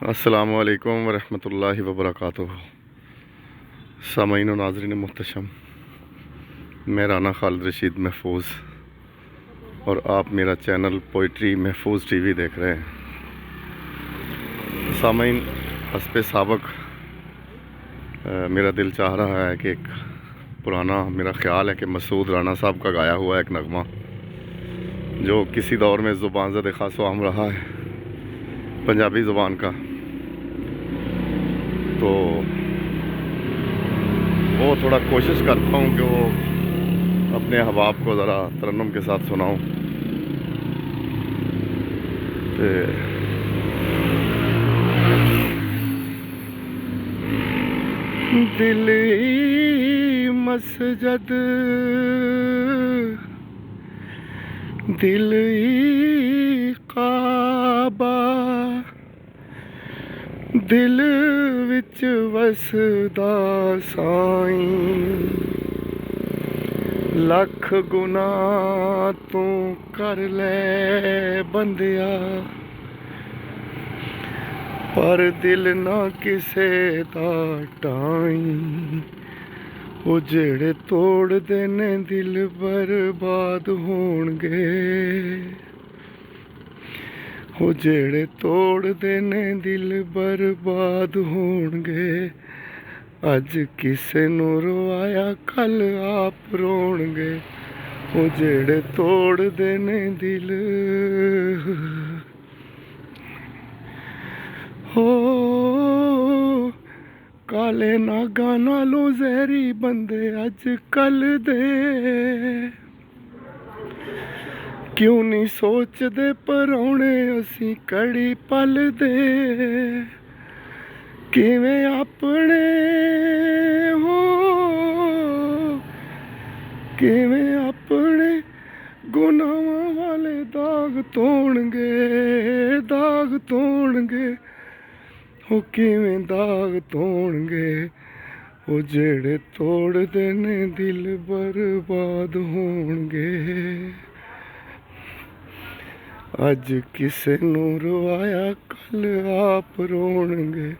अस्सलामु अलैकुम वरहमतुल्लाहि वबरकातुहू। सामईन व नाज़रीन मुहतशम, मैं राना खालिद रशीद महफूज और आप मेरा चैनल पोइट्री महफूज टीवी देख रहे हैं। सामईन, हस्बे साबक मेरा दिल चाह रहा है कि एक पुराना मेरा ख्याल है कि मसूद राना साहब का गाया हुआ एक नगमा जो किसी दौर में ज़ुबान ज़द ख़ास आम रहा है पंजाबी ज़ुबान का, तो वो थोड़ा कोशिश करता हूँ कि वो अपने अहबाब को ज़रा तरन्नुम के साथ सुनाऊँ। दिल मसजद दिल काबा दिल विच वसदा साईं, लख गुनाह तू कर ले बंदिया, पर दिल ना किसे दा टाई। वो जेड़े तोड़ देने दिल बर्बाद होणगे, वो जेड़े तोड़ देने दिल बर्बाद होणगे। अज किसे नू रवाया कल आप रोणगे, वो जेड़े तोड़ देने दिल। हो काले नागा नालों जहरी बंदे अज कल दे, क्यों नहीं सोचदे परौने असी कड़ी पल दे। किवें अपने हो किवें अपने गुनाहां वाले दाग धोणगे, दाग धोणगे। वो किवें दाग धोणगे, वो जेड़े तोड़ देने दिल बर्बाद होणगे। अज किसे नू रवाया कल आप रोणगे,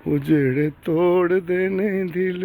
वो जेड़े तोड़ देने दिल।